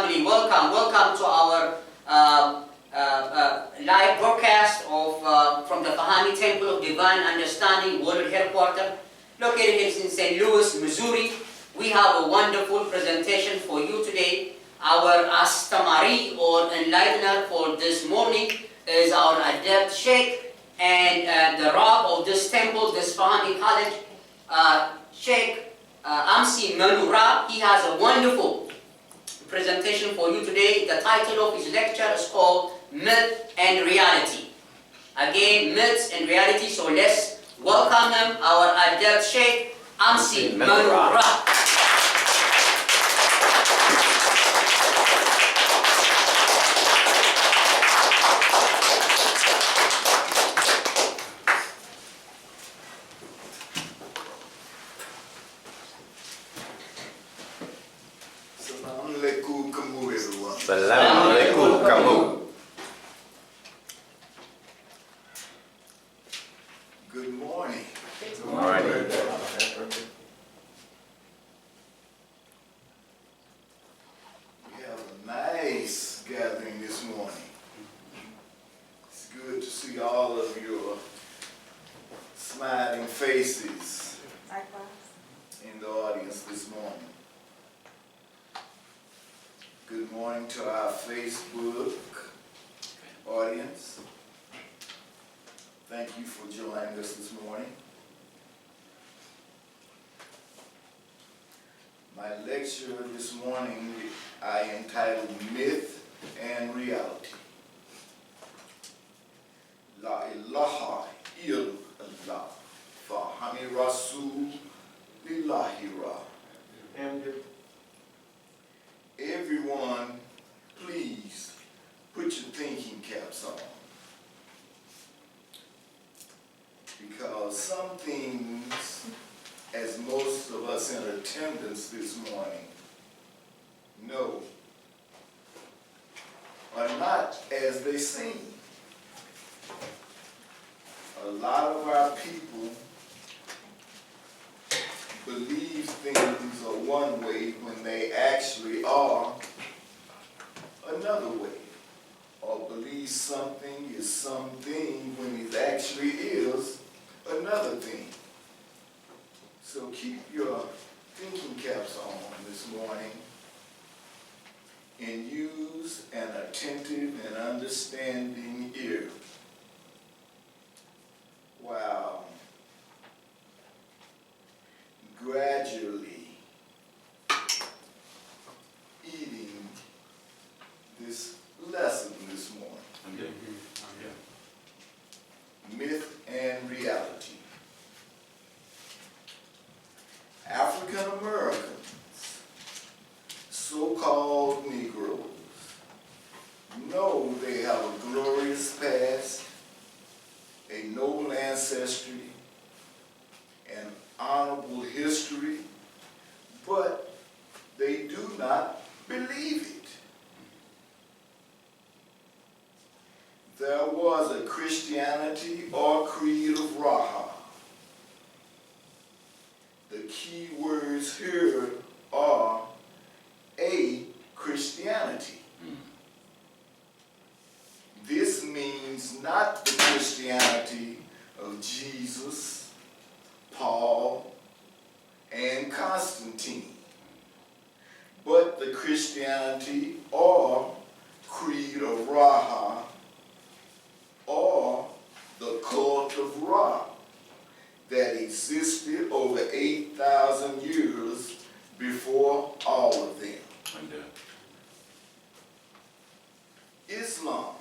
family, welcome to our live broadcast of from the Fahani Temple of Divine Understanding World Headquarters, located in St. Louis, Missouri. We have a wonderful presentation for you today. Our Astamari or enlightener for this morning is our Adept Sheikh, and the Rab of this temple, this Fahani College, Sheikh Amsi Manura. He has a wonderful presentation for you today. The title of his lecture is called Myth and Reality. Again, myths and reality. So let's welcome him, our Adept Sheikh Amsi Manura. Salam alaikum kamu. Good morning. Good morning. We have a nice gathering this morning. It's good to see all of your smiling faces in the audience this morning. Good morning to our Facebook audience. Thank you for joining us this morning. My lecture this morning I entitled Myth and Reality. La ilaha illallah fahami rasul lillahi ra. Everyone, please put your thinking caps on, because some things, as most of us in attendance this morning know, are not as they seem. A lot of our people believe things are one way when they actually are another way, or believe something is something when it actually is another thing. So keep your thinking caps on this morning and use an attentive and understanding ear. Wow. Gradually eating this lesson this morning. Myth and reality. African Americans, so-called Negroes, know they have a glorious past, a noble ancestry, an honorable history, but they do not believe it. There was a Christianity or creed of Raha. The key words here are a Christianity. This means not the Christianity of Jesus, Paul, and Constantine, but the Christianity or creed of Raha, or the cult of Ra, that existed over 8,000 years before all of them. Islam.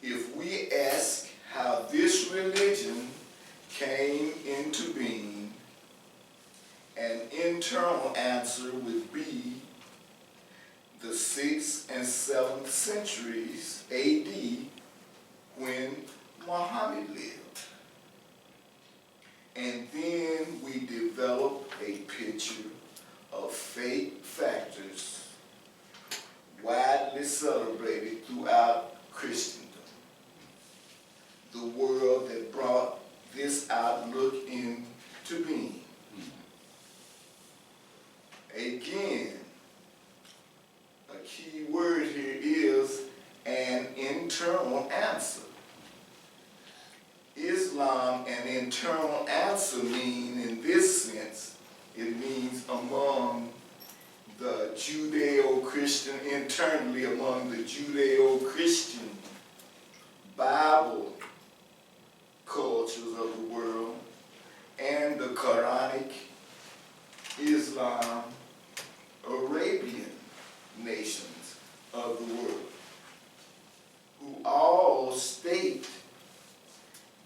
If we ask how this religion came into being, an internal answer would be the 6th and 7th centuries AD, when Muhammad lived. And then we developed a picture of fate factors widely celebrated throughout Christendom. The world that brought this outlook into being. Again, also mean in this sense, it means among the Judeo-Christian, internally among the Judeo-Christian Bible cultures of the world and the Quranic, Islam, Arabian nations of the world, who all state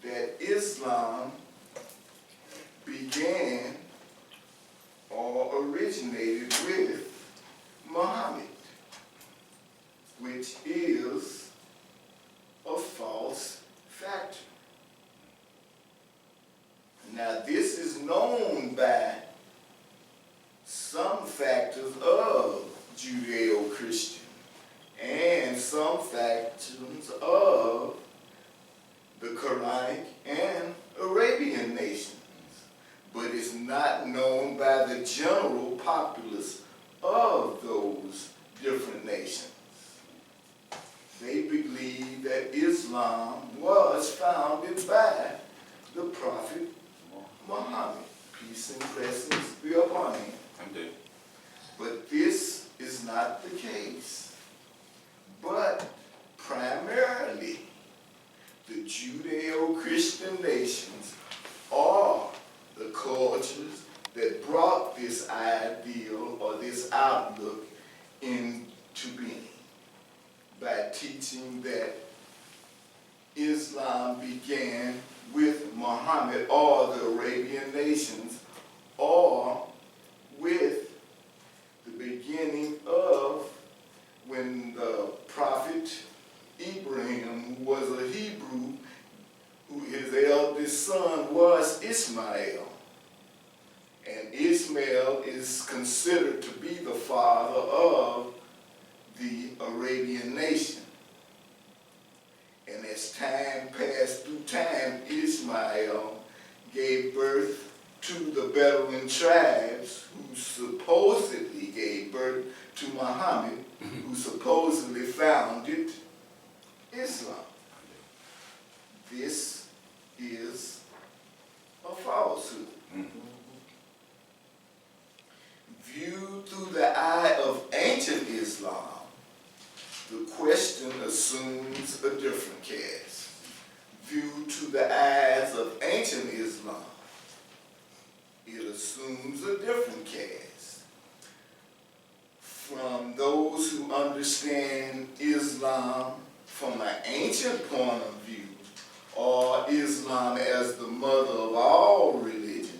that Islam began or originated with Muhammad, which is a false factor. Now, this is known by some factors of Judeo-Christian and some factions of the Quranic and Arabian nations, but it's not known by the general populace of those different nations. They believe that Islam was founded by the Prophet Muhammad, peace and blessings be upon him. But this is not the case. But primarily, the Judeo-Christian nations are the cultures that brought this ideal or this outlook into being by teaching that Islam began with Muhammad or the Arabian nations, or with the beginning of when the prophet Ibrahim, who was a Hebrew, who his eldest son was Ishmael. And Ishmael is considered to be the father of the Arabian nation. And as time passed through time, Ishmael gave birth to the Bedouin tribes, who supposedly gave birth to Muhammad, who supposedly founded Islam. This is a falsehood. Viewed through the eye of ancient Islam, the question assumes a different cast. Viewed through the eyes of ancient Islam, it assumes a different cast. From those who understand Islam from an ancient point of view, or Islam as the mother of all religions,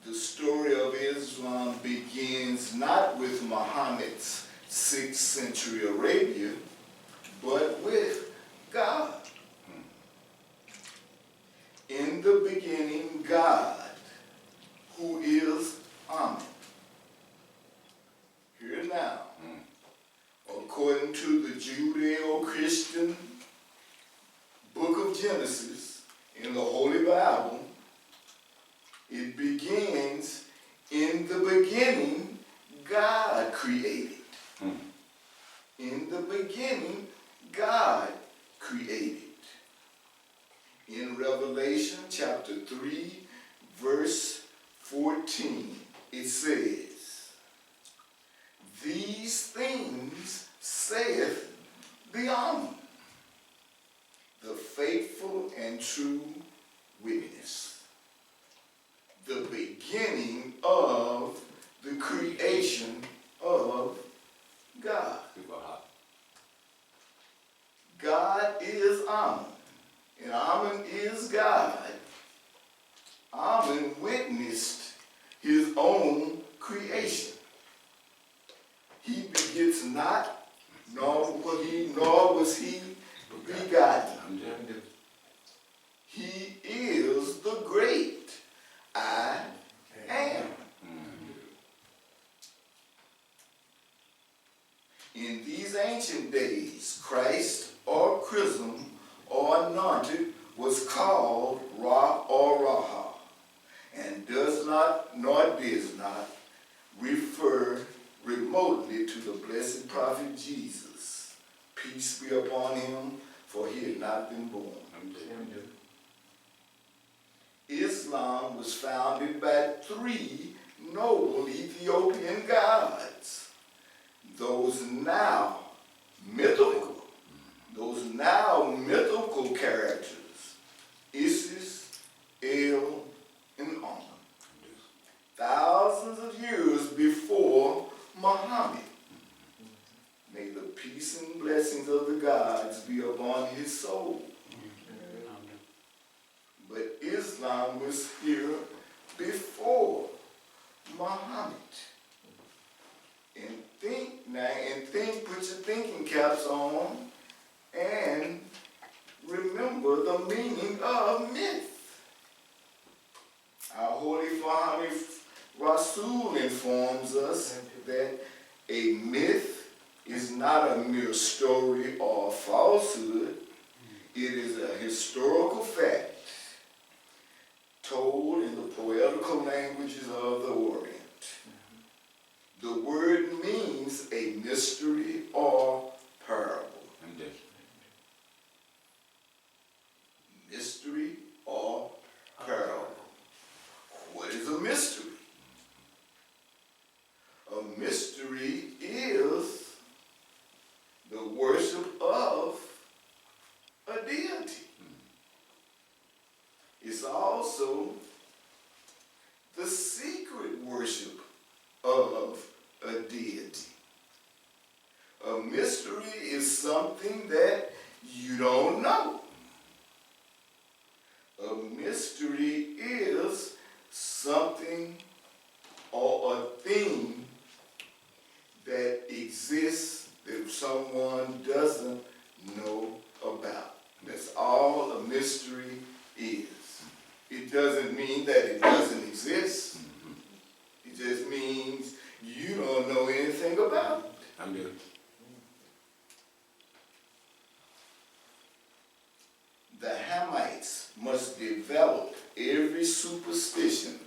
the story of Islam begins not with Muhammad's 6th century Arabia, but with God. In the beginning, God, who is Amen. Here now, according to the Judeo-Christian book of Genesis in the Holy Bible, it begins, in the beginning, God created. In the beginning, God created. In Revelation chapter 3, verse 14, it says, "These things saith the Amen, the faithful and true witness, the beginning of the creation of God." God is Amen, and Amen is God. Amen witnessed his own creation. He begets not, nor was he begotten. He is the great I am. In these ancient days, Christ or chrism or anointed was called Ra or Raha, and does not nor does not refer remotely to the blessed prophet Jesus. Peace be upon him, for he had not been born. Islam was founded by three noble Ethiopian gods. Those now mythical characters, Isis, El, and Amun. Thousands of years before Muhammad. May the peace and blessings of the gods be upon his soul. But Islam was here before Muhammad. Put your thinking caps on and remember the meaning of myth. Our Holy Father Rasul informs us that a myth is not a mere story or falsehood. It is a historical fact told in the poetical languages of the Orient. The word means a mystery or parable. Mystery or parable. What is a mystery? A mystery is the worship of a deity. It's also the secret worship of a deity. A mystery is something that you don't know. A mystery is something or a thing that exists that someone doesn't know about. That's all a mystery is. It doesn't mean that it doesn't exist. It just means you don't know anything about it. I'm good. The Hamites must develop every superstition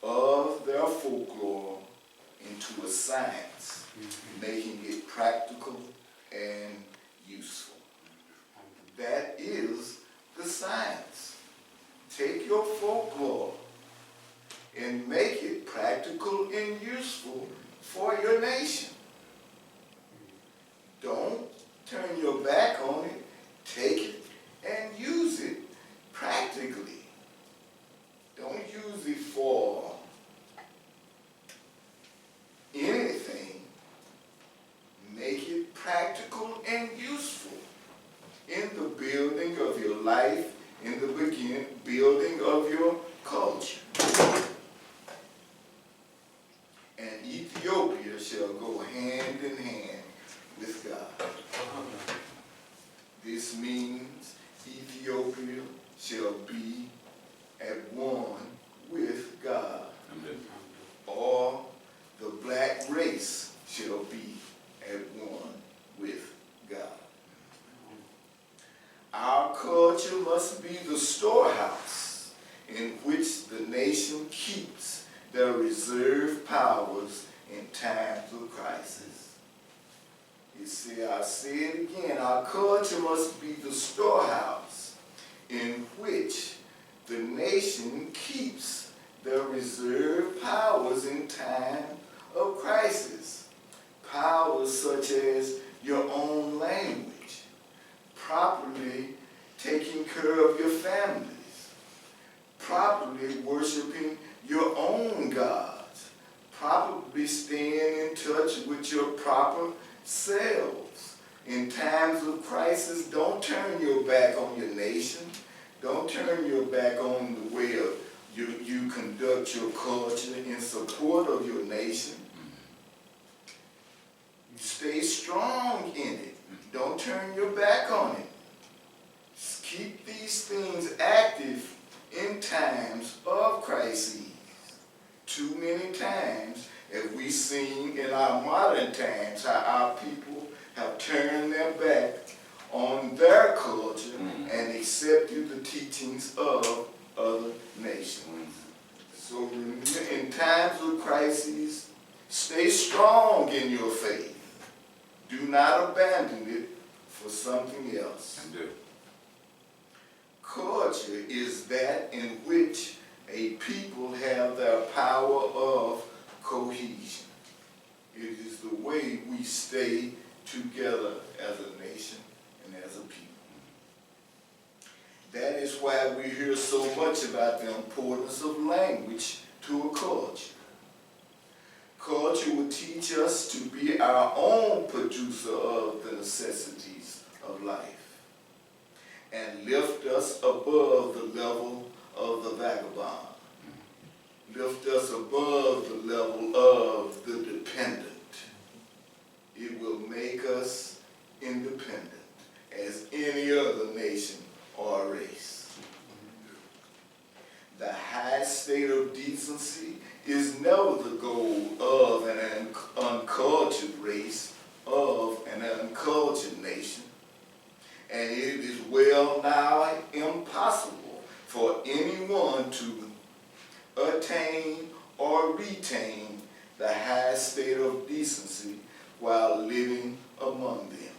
of their folklore into a science, making it practical and useful. That is the science. Take your folklore and make it practical and useful for your nation. Don't turn your back on it. Take it and use it practically. Don't use it for anything. Make it practical and useful in the building of your life, in the building of your culture. And Ethiopia shall go hand in hand with God. This means Ethiopia shall be at one with God, or the black race shall be at one with God. Our culture must be the storehouse in which the nation keeps their reserve powers in times of crisis. You see, I say it again, our culture must be the storehouse in which the nation keeps their reserve powers in time of crisis. Powers such as your own language, properly taking care of your families, properly worshiping your own gods, properly staying in touch with your proper selves. In times of crisis, don't turn your back on your nation. Don't turn your back on the way you conduct your culture in support of your nation. Stay strong in it. Don't turn your back on it. Keep these things active in times of crises. Too many times have we seen in our modern times how our people have turned their back on their culture and accepted the teachings of other nations. So in times of crises, stay strong in your faith. Do not abandon it for something else. Culture is that in which a people have their power of cohesion. It is the way we stay together as a nation and as a people. That is why we hear so much about the importance of language to a culture. Culture will teach us to be our own producer of the necessities of life and lift us above the level of the vagabond. Lift us above the level of the dependent. It will make us independent as any other nation or race. The high state of decency is never the goal of an uncultured race, of an uncultured nation. And it is well nigh impossible for anyone to attain or retain the high state of decency while living among them.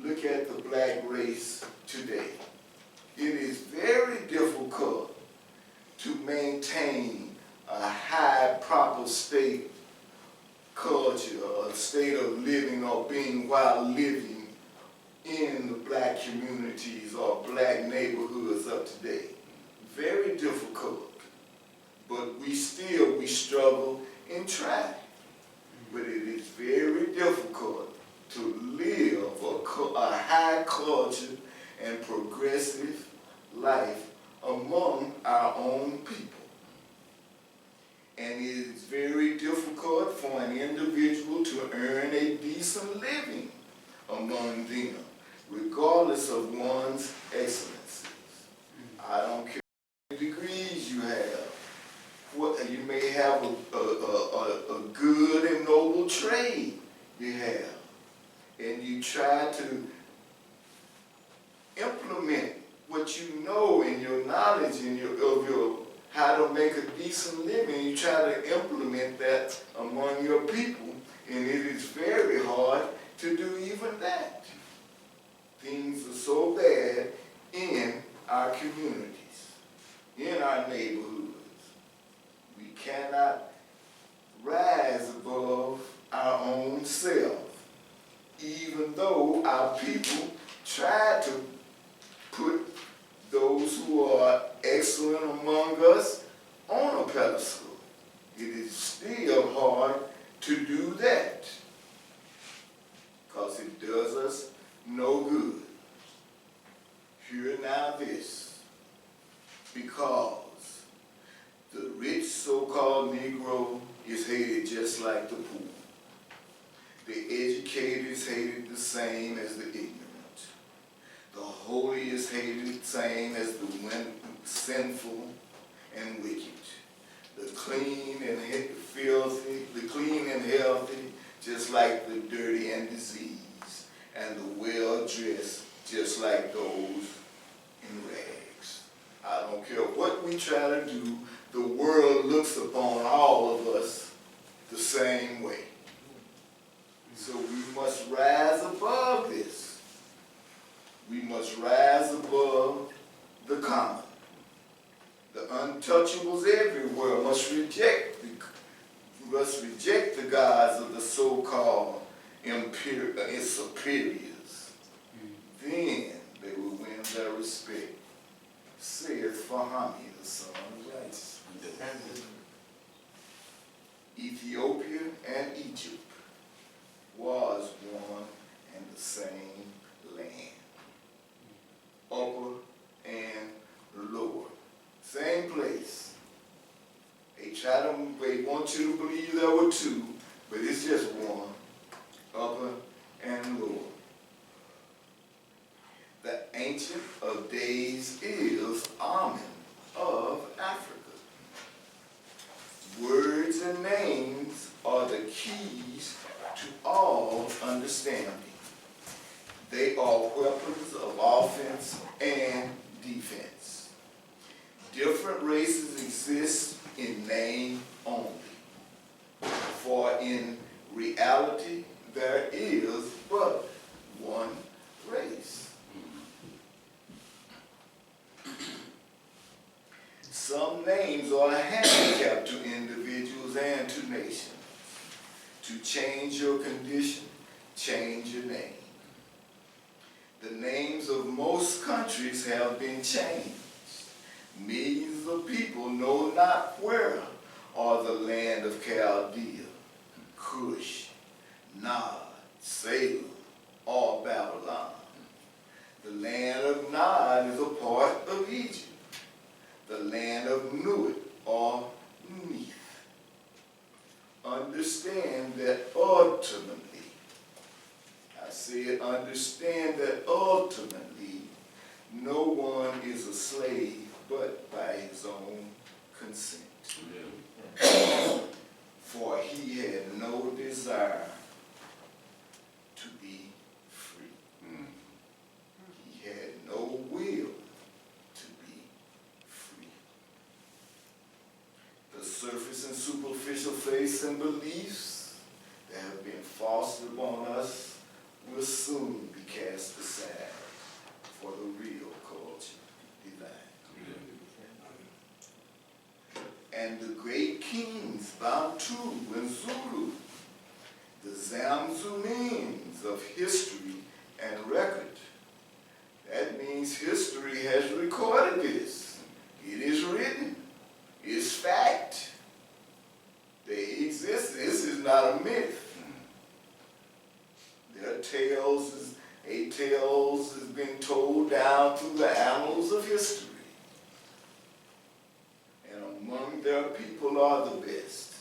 Look at the black race today. It is very difficult to maintain a high proper state culture, a state of living or being while living in the black communities or black neighborhoods of today. Very difficult. But we struggle and try. But it is very difficult to live a high culture and progressive life among our own people. And it is very difficult for an individual to earn a decent living among them, regardless of one's excellencies. I don't care what degrees you have. You may have a good and noble trade you have, and you try to implement what you know in your knowledge and of your how to make a decent living. You try to implement that among your people, and it is very hard to do even that. Things are so bad in our communities, in our neighborhoods. We cannot rise above our own self, even though our people try to put those who are excellent among us on a pedestal. It is still hard to do that because it does us no good. Hear now this, because the rich so-called Negro is hated just like the poor. The educated is hated the same as the ignorant. The holy is hated the same as the sinful and wicked. The clean and filthy, the clean and healthy, just like the dirty and diseased, and the well-dressed, just like those in rags. I don't care what we try to do, the world looks upon all of us the same way. So we must rise above this. We must rise above the common. The untouchables everywhere must reject the gods of the so-called superiors. Then they will win their respect, saith Fahmy, the son of righteousness. Ethiopia and Egypt was one and the same land. Upper and lower. Same place. They want you to believe there were two, but it's just one. Upper and lower. The Ancient of Days is Amen of Africa. Words and names are the keys to all understanding. They are weapons of offense and defense. Different races exist in name only, for in reality there is but one race. Some names are a handicap to individuals and to nations. To change your condition, change your name. The names of most countries have been changed. Millions of people know not where are the land of Chaldea, Cush, Nod, Salem, or Babylon. The land of Nod is a part of Egypt. The land of Nuit, or Neith. Understand that ultimately, I said understand that ultimately, no one is a slave but by his own consent. For he had no desire to be free. He had no will to be free. The surface and superficial faiths and beliefs that have been fostered upon us will soon be cast aside for the real culture divine. And the great kings Bantu and Zulu, the Zamzumins of history and record. That means history has recorded this. It is written. It's fact. They exist. This is not a myth. Their tales has been told down through the annals of history. And among their people are the best.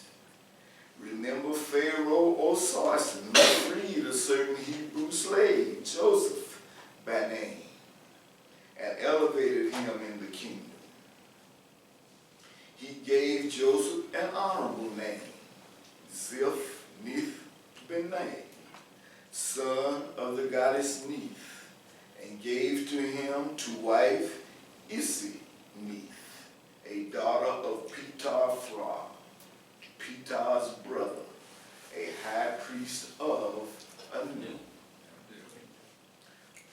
Remember Pharaoh Osarson, who freed a certain Hebrew slave, Joseph, by name, and elevated him in the kingdom. He gave Joseph an honorable name, Ziph Neith Benai, son of the goddess Neith, and gave to him to wife Isi Neith, a daughter of Petar Fra, Petar's brother, a high priest of Anu.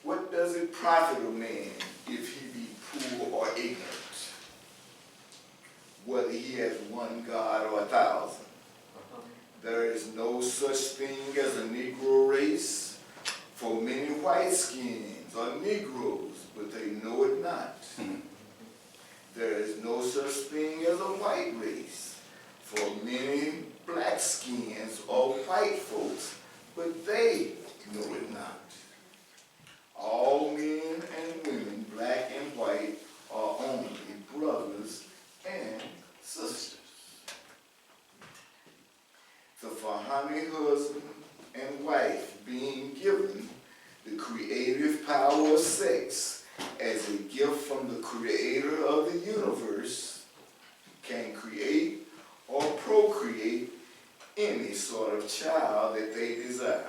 What does it profit a man if he be poor or ignorant, whether he has one God or 1,000? There is no such thing as a Negro race, for many white skins are Negroes, but they know it not. There is no such thing as a white race, for many black skins are white folks, but they know it not. All men and women, black and white, are only brothers and sisters. The Fahani husband and wife being given the creative power of sex as a gift from the creator of the universe, can create or procreate any sort of child that they desire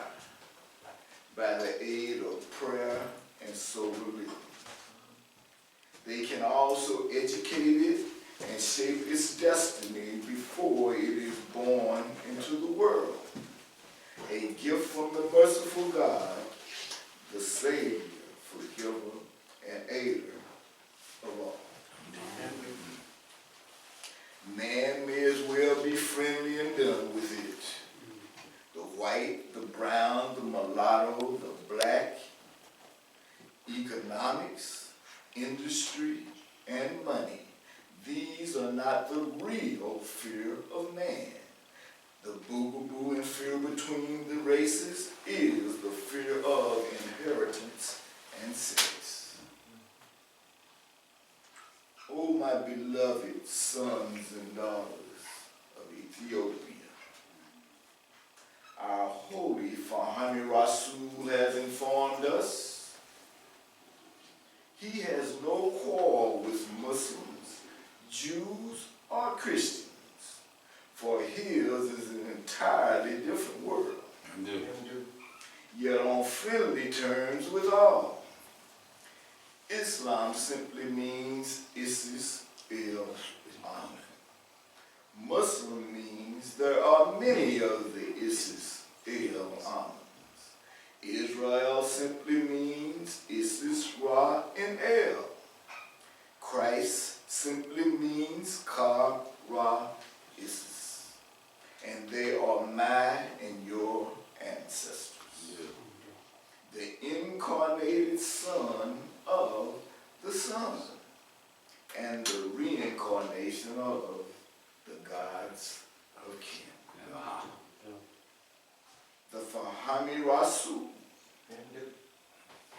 by the aid of prayer and sober living. They can also educate it and shape its destiny before it is born into the world. A gift from the merciful God, the Savior, forgiver, and aider of all. Man may as well be friendly and done with it. The white, the brown, the mulatto, the black, economics, industry, and money. These are not the real fear of man. The boogaboo and fear between the races is the fear of inheritance and sex. Oh, my beloved sons and daughters of Ethiopia, our holy Fahani Rasul has informed us he has no quarrel with Muslims, Jews, or Christians, for his is an entirely different world, yet on friendly terms with all. Islam simply means Isis El Amen. Muslim means there are many of the Isis El Amens. Israel simply means Isis Ra and El. Christ simply means of the gods of Kim. The Fahami Rasul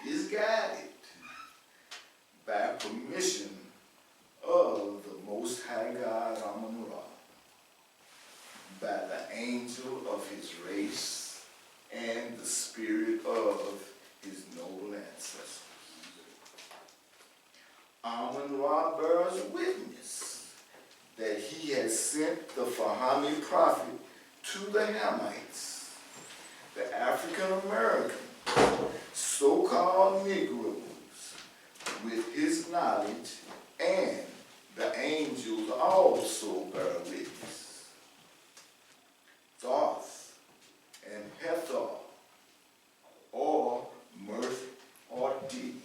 is guided by permission of the Most High God Amun-Ra, by the angel of his race and the spirit of his noble ancestors. Amun-Ra bears witness that he has sent the Fahami prophet to the Hamites, the African American, so-called Negroes, with his knowledge, and the angels also bear witness. Thoth and Hathor, or mirth or deed,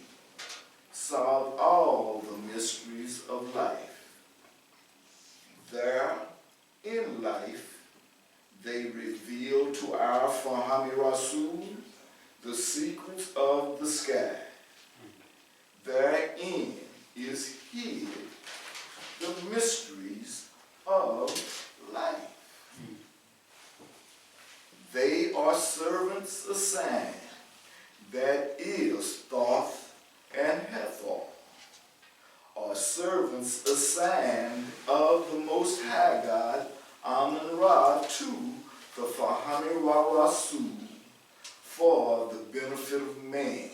solve all the mysteries of life. There, in life, they reveal to our Fahami Rasul the secrets of the sky. Therein is hid the mysteries of life. They are servants assigned, that is Thoth and Hathor, are servants assigned of the Most High God Amun-Ra to the Fahami Rasul for the benefit of man,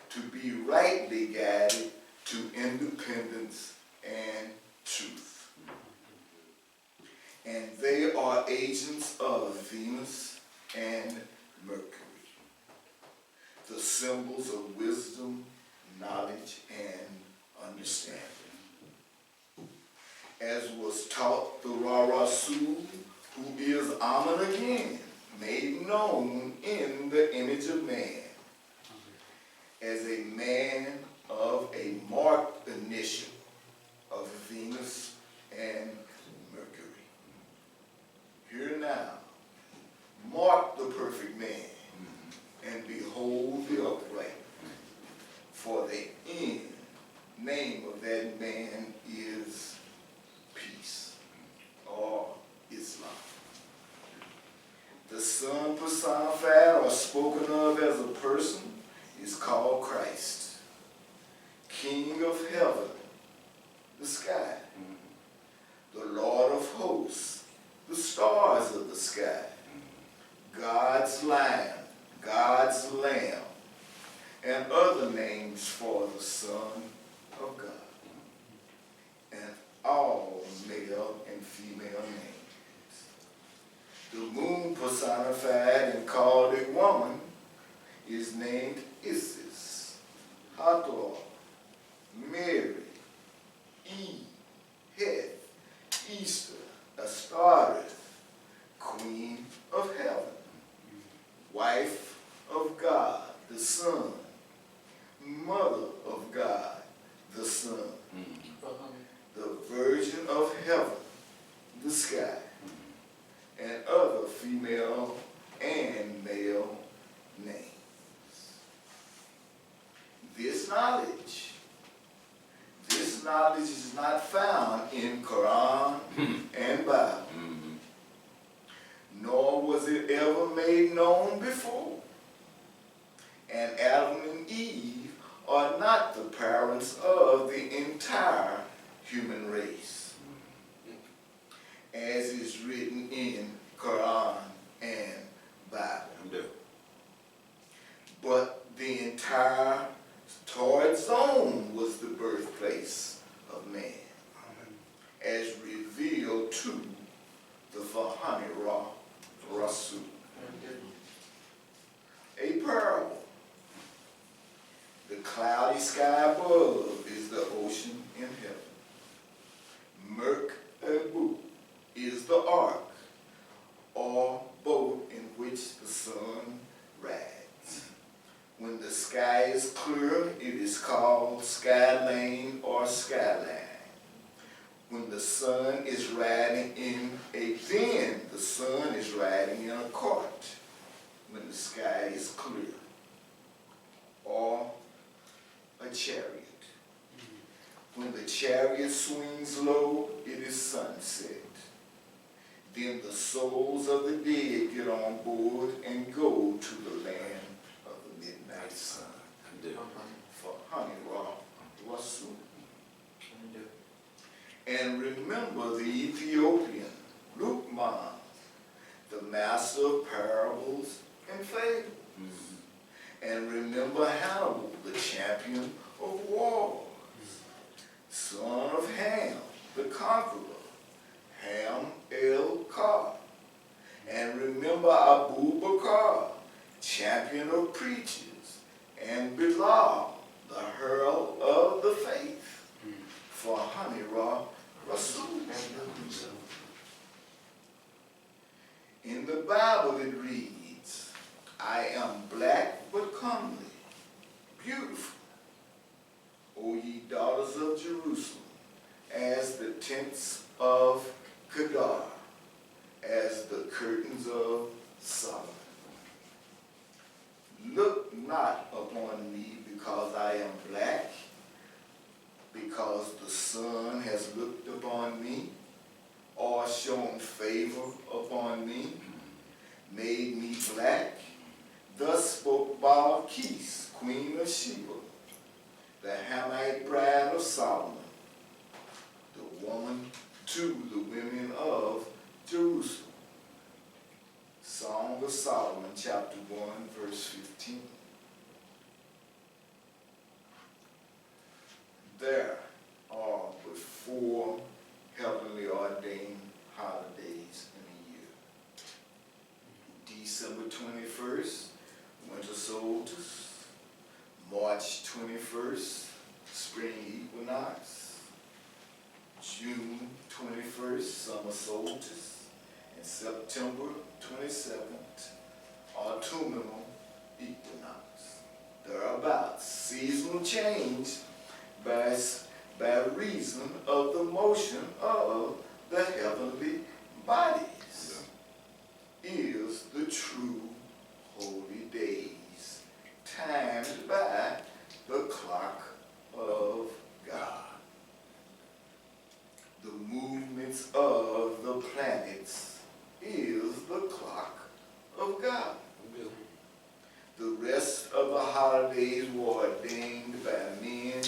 to be rightly guided to independence and truth. And they are agents of Venus and Mercury, the symbols of wisdom, knowledge, and understanding. As was taught the Ra-Rasul, who is Amun again, made known in the image of man, as a man of a marked initial of Venus and Mercury. Hear now, mark the perfect man, and behold the upright, for the end name of that man is peace, or Islam. The sun personified or spoken of as a person is called Christ, King of heaven, the sky, the Lord of hosts, the stars of the sky, God's lion, God's lamb, and other names for the Son of God, and all male and female names. The moon personified and called a woman is named Isis, Hathor, Mary, Eve, Heth, Easter, Astartes, Queen of Heaven, wife of God, the Son, mother of God, the Son, the Virgin of Heaven, the sky, and other female and male names. This knowledge is not found in Quran and Bible, nor was it ever made known before. And Adam and Eve are not the parents of the entire human race, as is written in Quran and Bible. But the entire torrid zone was the birthplace of man, as revealed to the Fahami Rasul. A parable. The cloudy sky above is the ocean in heaven. Merk-Abu is the ark, or boat in which the sun rides. When the sky is clear, it is called sky lane or skyline. When the sun is riding in the sun is riding in a cart when the sky is clear, or a chariot. When the chariot swings low, it is sunset. Then the souls of the dead get on board and go to the land of the midnight sun. For honey rock was and remember the Ethiopian, Lukman, the master of parables and fables. And remember Hannibal, the champion of wars, son of Ham, the conqueror, Ham el-Kar. And remember Abu Bakr, champion of preachers, and Bilal, the herald of the faith, for Hanira Rasul. In the Bible it reads, I am black but comely, beautiful, O ye daughters of Jerusalem, as the tents of Kedar, as the curtains of Solomon. Look not upon me because I am black, because the sun has looked upon me, or shown favor upon me, made me black. Thus spoke Balkis, queen of Sheba, the Hamite bride of Solomon, the woman to the women of Jerusalem. Song of Solomon, chapter 1, verse 15. There are but 4 heavenly ordained holidays in a year. December 21st, winter solstice. March 21st, spring equinox. June 21st, summer solstice. And September 27th, autumnal equinox. Thereabouts, seasonal change by reason of the motion of the heavenly bodies is the true holy days, timed by the clock of God. The movements of the planets is the clock of God. The rest of the holidays were ordained by men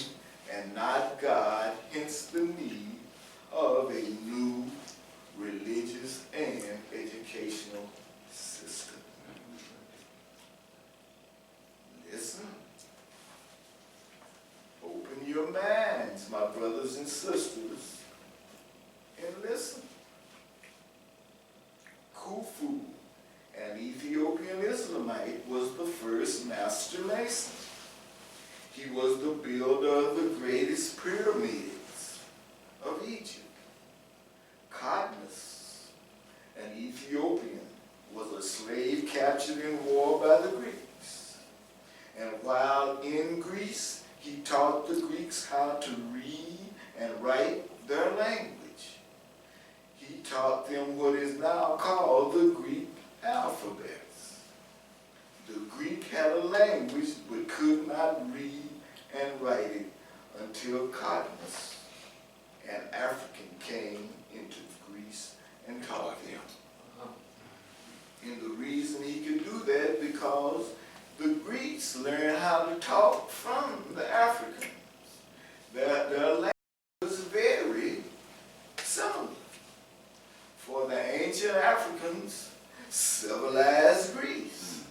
and not God, hence the need of a new religious and educational system. Listen. Open your minds, my brothers and sisters, and listen. Khufu, an Ethiopian Islamite, was the first master mason. He was the builder of the greatest pyramids of Egypt. Cadmus, an Ethiopian, was a slave captured in war by the Greeks. And while in Greece, he taught the Greeks how to read and write their language. He taught them what is now called the Greek alphabets. The Greek had a language but could not read and write it until Cadmus, an African, came into Greece and taught them. And the reason he could do that because the Greeks learned how to talk from the Africans. Their language was very similar. For the ancient Africans civilized Greece.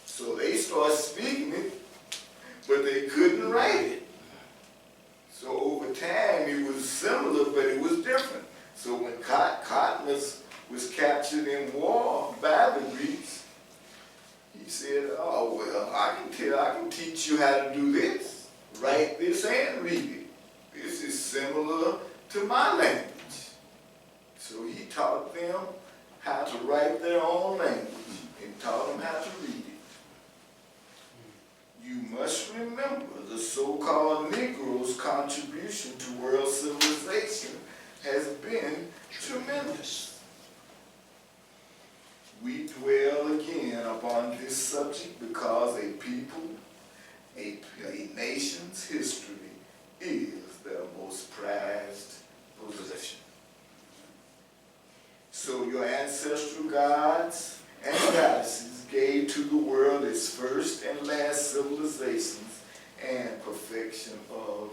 So they started speaking it, but they couldn't write it. So over time it was similar, but it was different. So when Cadmus was captured in war by the Greeks, he said, oh, well, I can teach you how to do this, write this and read it. This is similar to my language. So he taught them how to write their own language and taught them how to read it. You must remember the so-called Negroes' contribution to world civilization has been tremendous. We dwell again upon this subject because a people, a nation's history is their most prized possession. So your ancestral gods and goddesses gave to the world its first and last civilizations and perfection of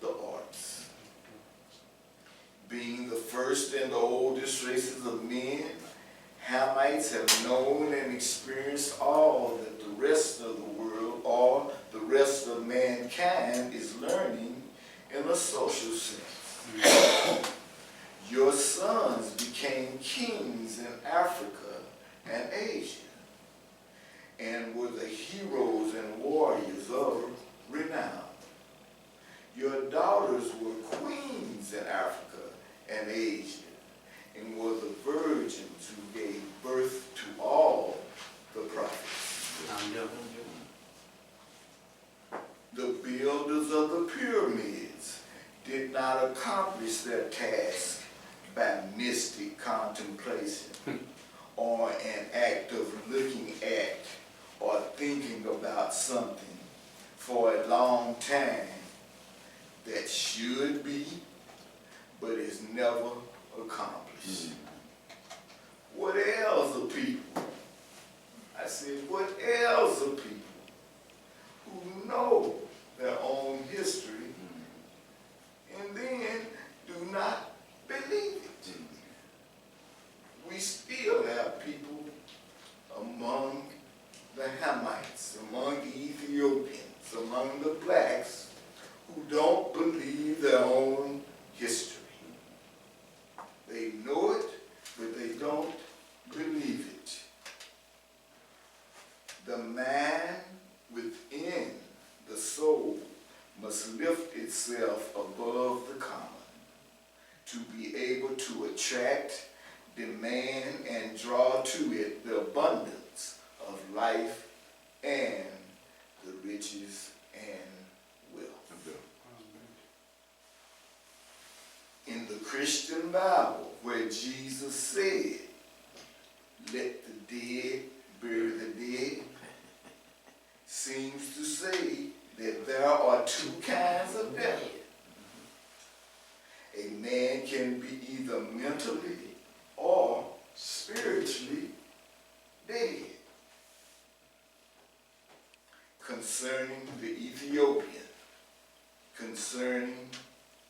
the arts. Being the first and the oldest races of men, Hamites have known and experienced all that the rest of the world, all the rest of mankind is learning in a social sense. Your sons became kings in Africa and Asia, and were the heroes and warriors of renown. Your daughters were queens in Africa and Asia, and were the virgins who gave birth to all the prophets. The builders of the pyramids did not accomplish their task by mystic contemplation or an act of looking at or thinking about something for a long time that should be but is never accomplished. What else are people? I said, what else are people who know their own history and then do not believe it? We still have people among the Hamites, among the Ethiopians, among the blacks who don't believe their own history. They know it, but they don't believe it. The man within the soul must lift itself above the common to be able to attract, demand, and draw to it the abundance of life and the riches and wealth. In the Christian Bible, where Jesus said, "Let the dead bury the dead," seems to say that there are two kinds of death. A man can be either mentally or spiritually dead. Concerning the Ethiopian, concerning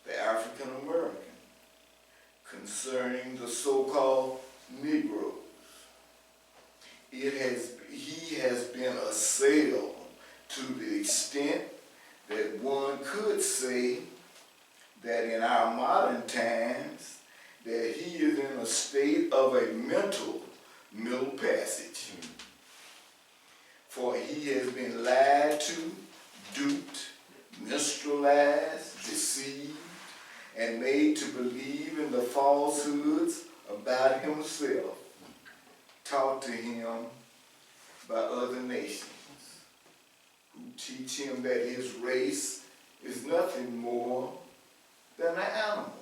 the African American, concerning the so-called Negroes, he has been assailed to the extent that one could say that in our modern times that he is in a state of a mental middle passage. For he has been lied to, duped, minstrelized, deceived, and made to believe in the falsehoods about himself taught to him by other nations, who teach him that his race is nothing more than an animal,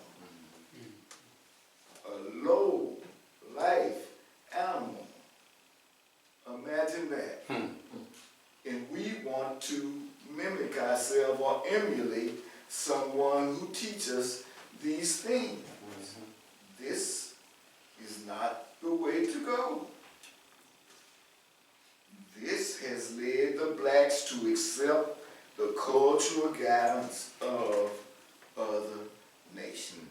a low life animal. Imagine that. And we want to mimic ourselves or emulate someone who teaches these things. This is not the way to go. This has led the blacks to accept the cultural guidance of other nations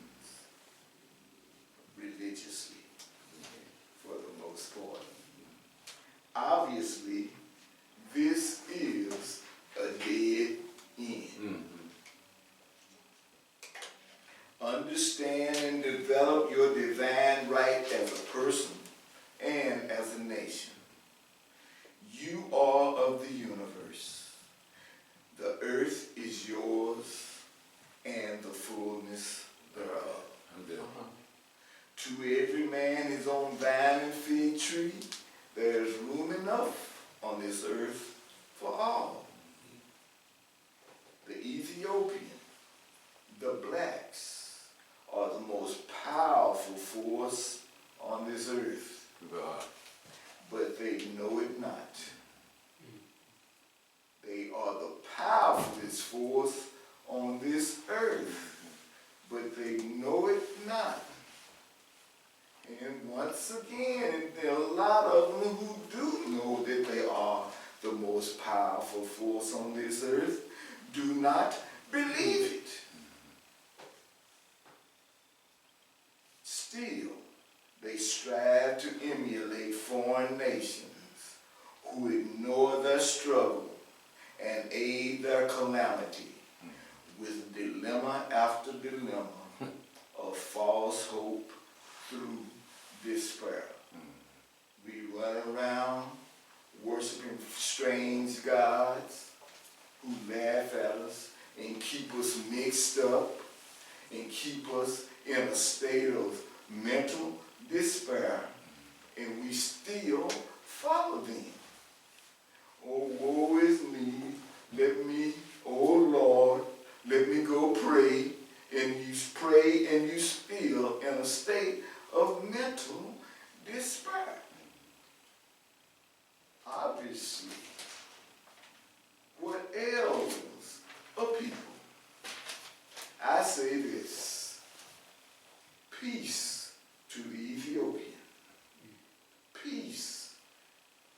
religiously, for the most part. Obviously, this is a dead end. Understand and develop your divine right as a person and as a nation. You are of the universe. The earth is yours and the fullness thereof. To every man his own vine and fig tree, there is room enough on this earth for all. The Ethiopian, the blacks, are the most powerful force on this earth. But they know it not. They are the powerfulest force on this earth. once again, there are a lot of them who do know that they are the most powerful force on this earth, do not believe it. Still, they strive to emulate foreign nations who ignore their struggle and aid their calamity with dilemma after dilemma of false hope through despair. We run around worshiping strange gods who laugh at us and keep us mixed up and keep us in a state of mental despair, and we still follow them. Oh, woe is me, let me, oh Lord, let me go pray, and you pray and you still in a state of mental despair. Obviously, what ails a people? I say this: peace to the Ethiopian, peace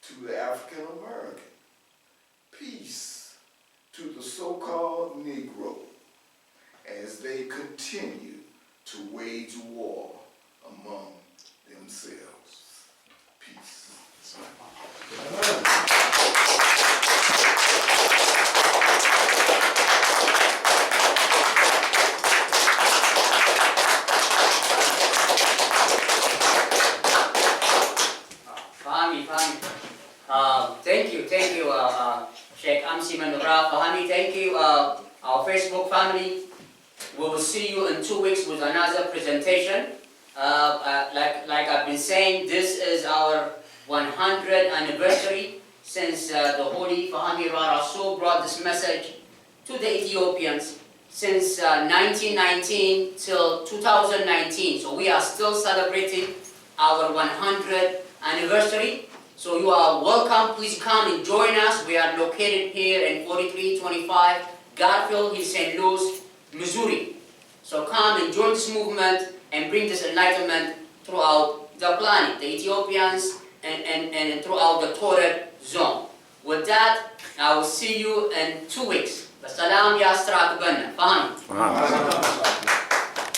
to the African American, peace to the so-called Negro as they continue to wage war among themselves. Peace. Thank you, Sheikh Amsi Manura. Fahmi, thank you, our Facebook family. We will see you in 2 weeks with another presentation. Like I've been saying, this is our 100th anniversary since the Holy Fahmi Rasul brought this message to the Ethiopians since 1919 till 2019. So we are still celebrating our 100th anniversary. So you are welcome. Please come and join us. We are located here in 4325 Garfield in St. Louis, Missouri. So come and join this movement and bring this enlightenment throughout the planet, the Ethiopians, and throughout the Torah zone. With that, I will see you in 2 weeks. Salam ya Strak Banna. Fahmi.